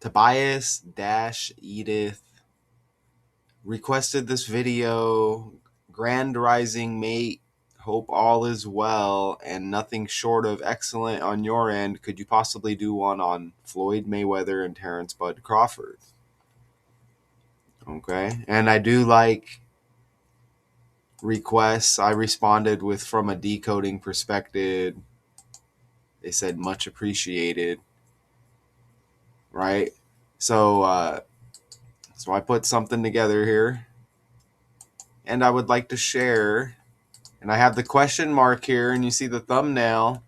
Tobias-Edith requested this video. Grand rising, mate. Hope all is well and nothing short of excellent on your end. Could you possibly do one on Floyd Mayweather and Terence Bud Crawford? Okay. And I do like requests. I responded with from a decoding perspective. They said much appreciated. Right? So so I put something together here. And I would like to share. And I have the question mark here, and you see the thumbnail.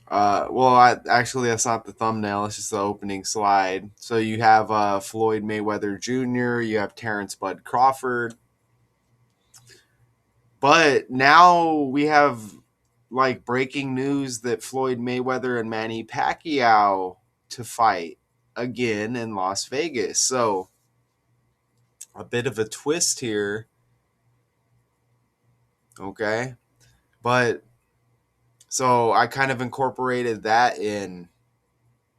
Actually, that's not the thumbnail. It's just the opening slide. So you have Floyd Mayweather Jr., you have Terence Bud Crawford. But now we have like breaking news that Floyd Mayweather and Manny Pacquiao to fight again in Las Vegas. So a bit of a twist here. Okay. But so I kind of incorporated that in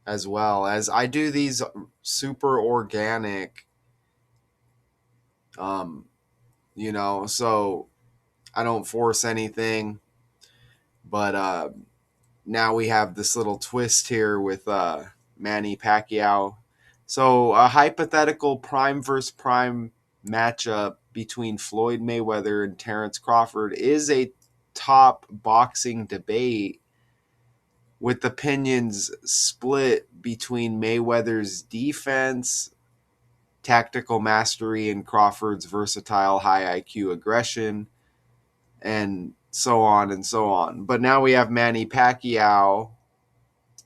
as well, as I do these super organic, um, so I don't force anything. But now we have this little twist here with Manny Pacquiao. So a hypothetical prime versus prime matchup between Floyd Mayweather and Terence Crawford is a top boxing debate, with opinions split between Mayweather's defense, tactical mastery, and Crawford's versatile high IQ aggression, and so on and so on. But now we have Manny Pacquiao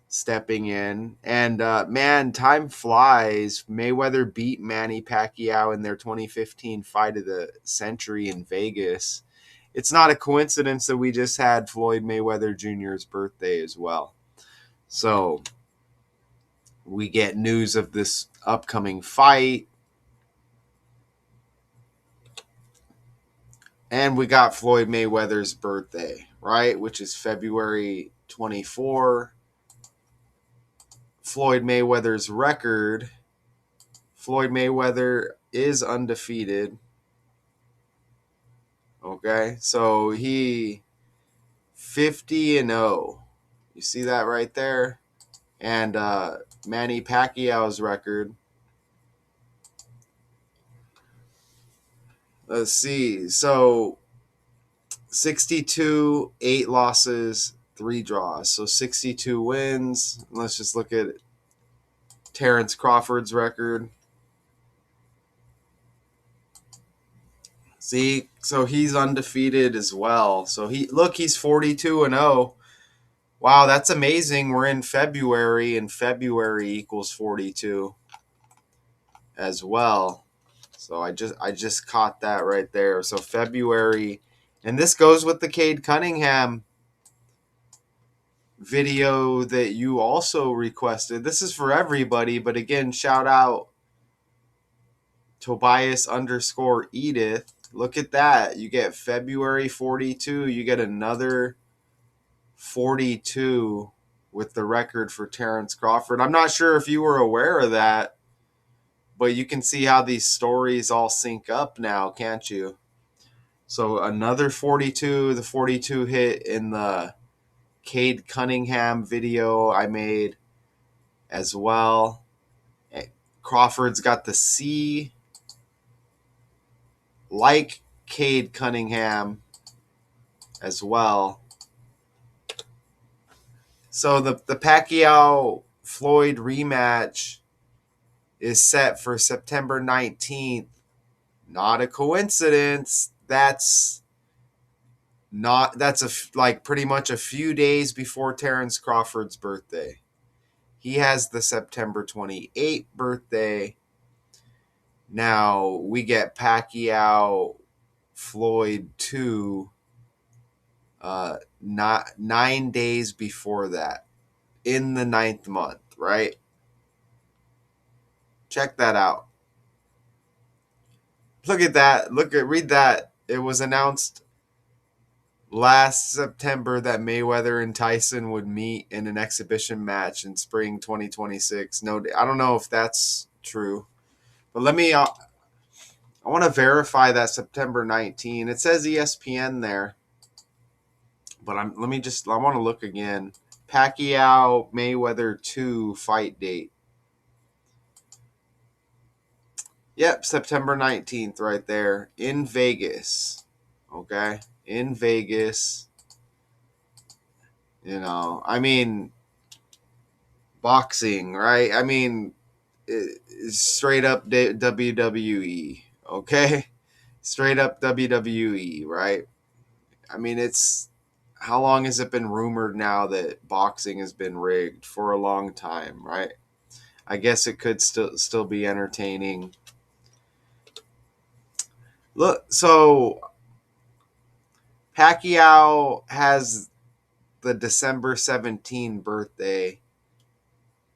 stepping in, and man, time flies. Mayweather beat Manny Pacquiao in their 2015 fight of the century in Vegas. It's not a coincidence that we just had Floyd Mayweather Jr.'s birthday as well. So we get news of this upcoming fight. And we got Floyd Mayweather's birthday, right? Which is February 24. Floyd Mayweather's record. Floyd Mayweather is undefeated. Okay, so he 50-0. You see that right there? And Manny Pacquiao's record. Let's see. So 62, 8 losses, 3 draws. So 62 wins. Let's just look at Terence Crawford's record. See, so he's undefeated as well. So he's 42-0. Wow, that's amazing. We're in February, and February equals 42 as well. So I just caught that right there. So February, and this goes with the Cade Cunningham video that you also requested. This is for everybody, but again, shout out Tobias_Edith. Look at that. You get February 42. You get another 42 with the record for Terence Crawford. I'm not sure if you were aware of that, but you can see how these stories all sync up now, can't you? So another 42. The 42 hit in the Cade Cunningham video I made as well. Crawford's got the C, like Cade Cunningham as well. So the Pacquiao-Floyd rematch is set for September 19th. Not a coincidence. That's pretty much a few days before Terence Crawford's birthday. He has the September 28th birthday. Now we get Pacquiao Floyd 2 not 9 days before that, in the 9th month, right? Check that out. Look at that. Read that. It was announced last September that Mayweather and Tyson would meet in an exhibition match in spring 2026. No, I don't know if that's true, but I want to verify that September 19. It says ESPN there, but I want to look again. Pacquiao Mayweather 2 fight date. Yep, September 19th right there in Vegas. Okay? In Vegas. I mean, boxing, right? I mean, straight up WWE, okay? Straight up WWE, right? I mean, it's how long has it been rumored now that boxing has been rigged? For a long time, right? I guess it could still be entertaining. Look, so Pacquiao has the December 17 birthday,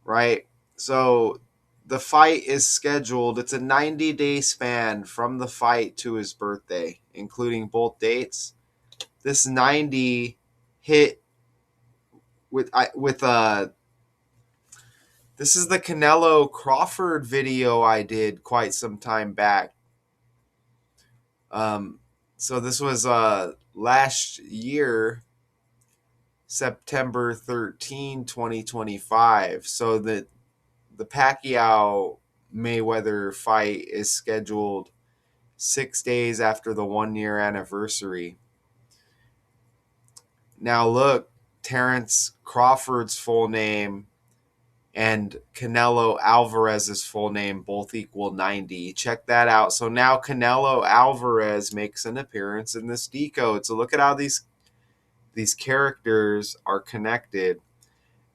right? So the fight is scheduled. It's a 90-day span from the fight to his birthday, including both dates. This 90 hit with this is the Canelo Crawford video I did quite some time back. Um, so this was last year, September 13, 2025. So the Pacquiao Mayweather fight is scheduled 6 days after the 1 year anniversary. Now look, Terence Crawford's full name and Canelo Alvarez's full name both equal 90. Check that out. So now Canelo Alvarez makes an appearance in this decode. So look at how these characters are connected.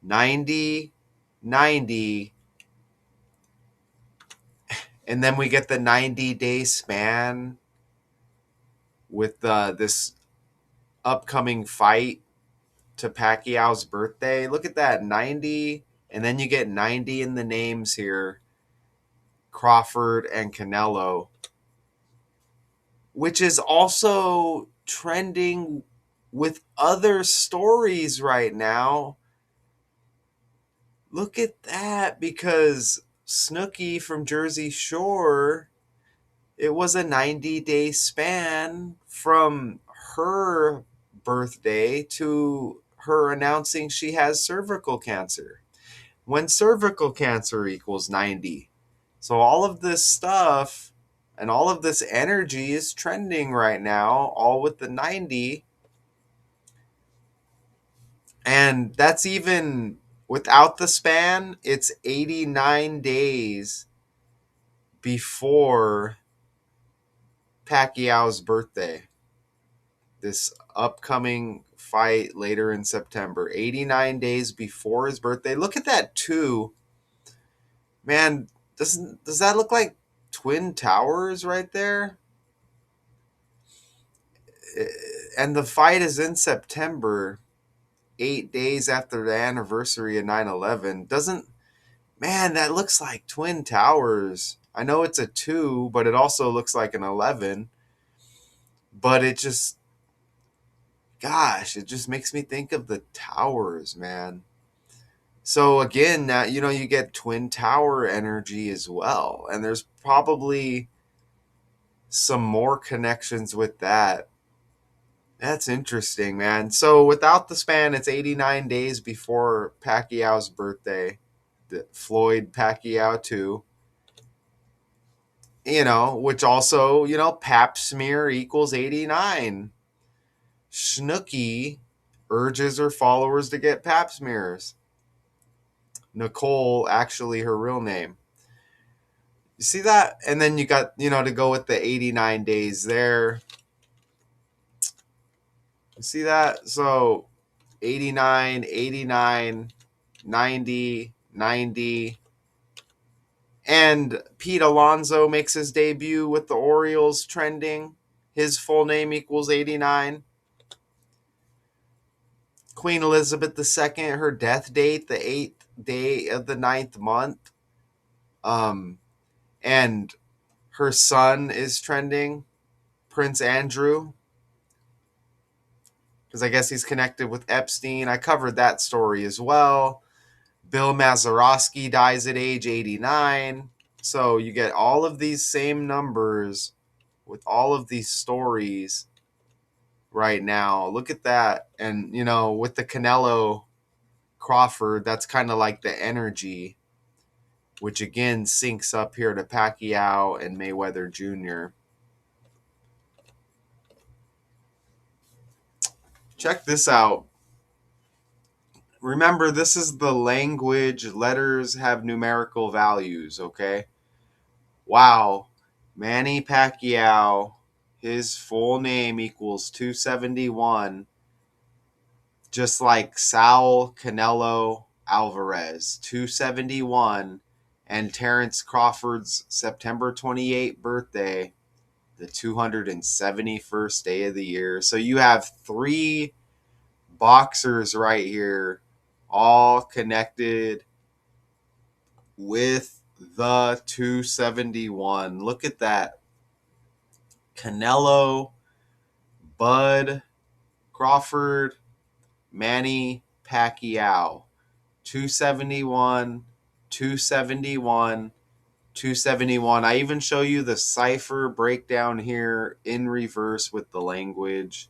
90, 90, and then we get the 90-day span with this upcoming fight to Pacquiao's birthday. Look at that, 90, and then you get 90 in the names here, Crawford and Canelo, which is also trending with other stories right now. Look at that, because Snooki from Jersey Shore, it was a 90-day span from her birthday to her announcing she has cervical cancer, when cervical cancer equals 90. So all of this stuff and all of this energy is trending right now, all with the 90. And that's even without the span, it's 89 days before Pacquiao's birthday. This upcoming fight later in September, 89 days before his birthday. Look at that too. Man, does that look like Twin Towers right there? And the fight is in September, 8 days after the anniversary of 9/11. Man, that looks like Twin Towers. I know it's a 2, but it also looks like an 11. But it just makes me think of the towers, man. So again, now you get Twin Tower energy as well, and there's probably some more connections with that. That's interesting, man. So without the span, it's 89 days before Pacquiao's birthday. The Floyd Pacquiao 2. Which also, pap smear equals 89. Snooki urges her followers to get pap smears. Nicole, actually her real name. You see that? And then you got, to go with the 89 days there. You see that? So 89, 89, 90, 90. And Pete Alonso makes his debut with the Orioles trending. His full name equals 89. Queen Elizabeth II, her death date, the 8th day of the 9th month. And her son is trending, Prince Andrew. because I guess he's connected with Epstein. I covered that story as well. Bill Mazeroski dies at age 89. So you get all of these same numbers with all of these stories right now. Look at that. And, with the Canelo Crawford, that's kind of like the energy, which again syncs up here to Pacquiao and Mayweather Jr. Check this out. Remember, this is the language. Letters have numerical values, okay? Wow. Manny Pacquiao, his full name equals 271, just like Saul Canelo Alvarez, 271, and Terence Crawford's September 28th birthday, the 271st day of the year. So you have three boxers right here, all connected with the 271. Look at that. Canelo, Bud, Crawford, Manny Pacquiao. 271, 271, 271. I even show you the cipher breakdown here in reverse with the language.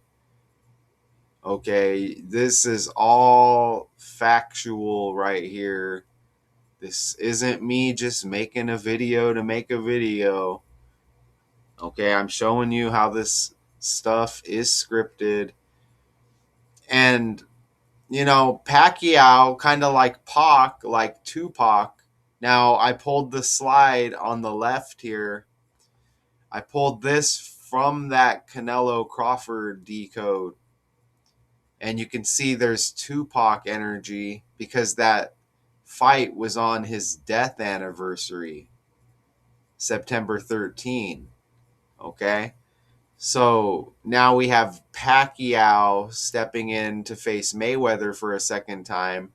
Okay, this is all factual right here. This isn't me just making a video to make a video. Okay, I'm showing you how this stuff is scripted. And, Pacquiao, kind of like Pac, like Tupac. Now, I pulled the slide on the left here. I pulled this from that Canelo Crawford decode. And you can see there's Tupac energy because that fight was on his death anniversary, September 13. Okay? So now we have Pacquiao stepping in to face Mayweather for a second time,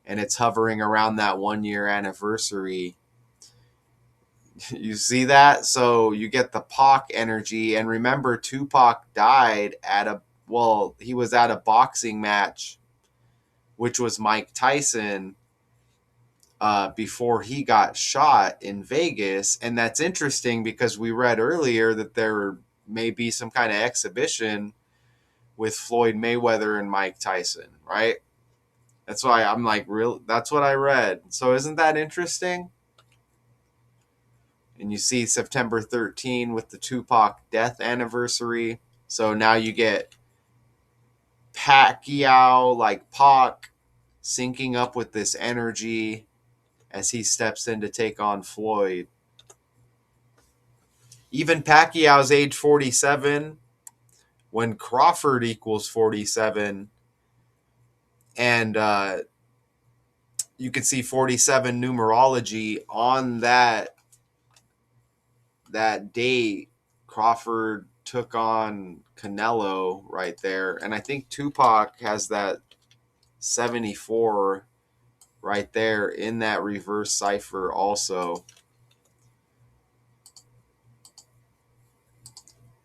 and it's hovering around that 1 year anniversary. You see that? So you get the Pac energy, and remember, Tupac died he was at a boxing match, which was Mike Tyson, before he got shot in Vegas. And that's interesting because we read earlier that there may be some kind of exhibition with Floyd Mayweather and Mike Tyson, right? That's why I'm like, real. That's what I read. So isn't that interesting? And you see September 13 with the Tupac death anniversary. So now you get Pacquiao, like Pac, syncing up with this energy as he steps in to take on Floyd. Even Pacquiao's age 47 when Crawford equals 47. And you can see 47 numerology on that date. Crawford took on Canelo right there. And I think Tupac has that 74 right there in that reverse cipher also.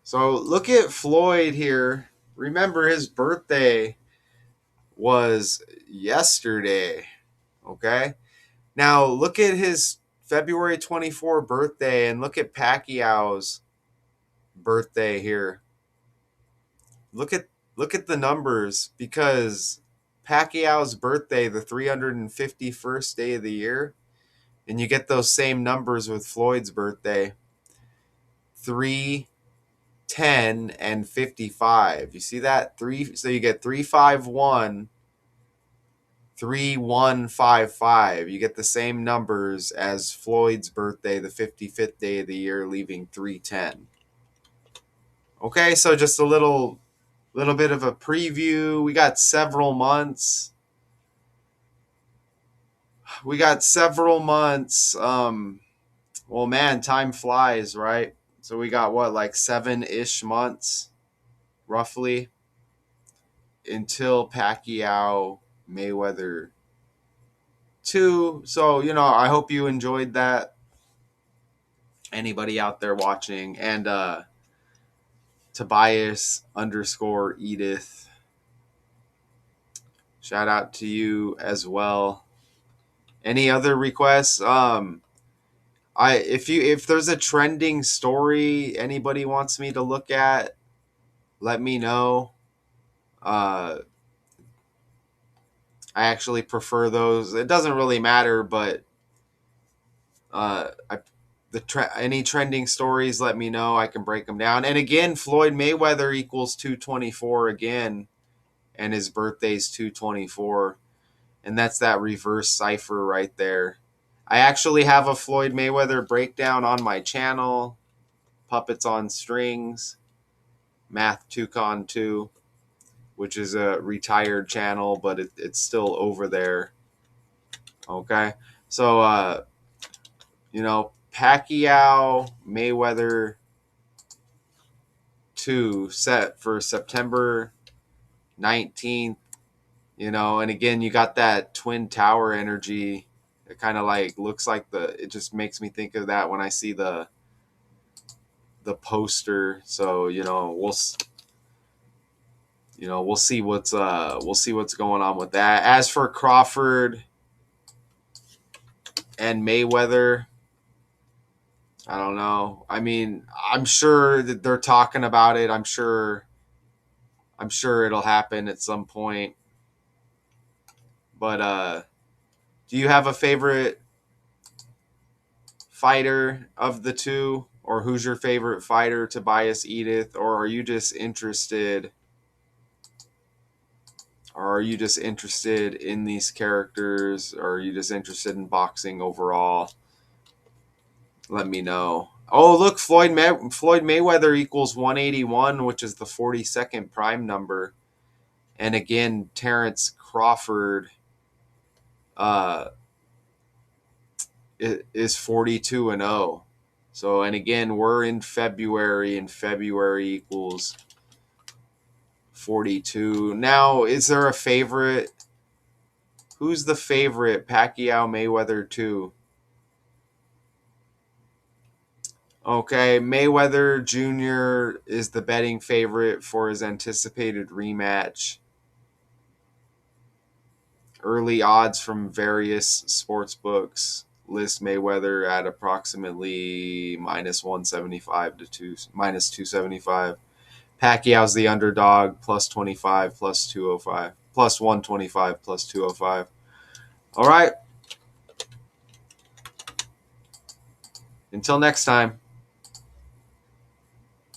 So look at Floyd here. Remember, his birthday was yesterday. Okay? Now look at his February 24 birthday and look at Pacquiao's birthday here. Look at the numbers, because Pacquiao's birthday, the 351st day of the year, and you get those same numbers with Floyd's birthday. 3, 10, and 55. You see that? So you get 351, 3155. You get the same numbers as Floyd's birthday, the 55th day of the year, leaving 310. Okay, so just a little bit of a preview. We got several months. Well, man, time flies, right? So we got what, like 7-ish months, roughly, until Pacquiao Mayweather 2. So, I hope you enjoyed that. Anybody out there watching. And Tobias _Edith Shout out to you as well. Any other requests? If there's a trending story anybody wants me to look at, let me know. Uh, I actually prefer those. It doesn't really matter, but I any trending stories, let me know. I can break them down. And again, Floyd Mayweather equals 224 again, and his birthday's 224, and that's that reverse cipher right there. I actually have a Floyd Mayweather breakdown on my channel, Puppets on Strings, Math 2Con 2, which is a retired channel, but it's still over there. Okay, so Pacquiao Mayweather 2 set for September 19th. And again, you got that Twin Tower energy. It kind of like looks like it just makes me think of that when I see the poster. So we'll see what's going on with that. As for Crawford and Mayweather, I don't know. I mean, I'm sure that they're talking about it. I'm sure it'll happen at some point. But do you have a favorite fighter of the two, or who's your favorite fighter, Tobias Edith, or are you just interested in these characters, or are you just interested in boxing overall? Let me know. Oh, look, Floyd Mayweather equals 181, which is the 42nd prime number. And again, Terence Crawford uh, is 42-0. So, and again, we're in February, and February equals 42. Now, is there a favorite? Who's the favorite? Pacquiao Mayweather 2. Okay, Mayweather Jr. is the betting favorite for his anticipated rematch. Early odds from various sports books list Mayweather at approximately minus 175 to minus 275. Pacquiao's the underdog, plus 25, plus 205, plus 125, plus 205. All right. Until next time.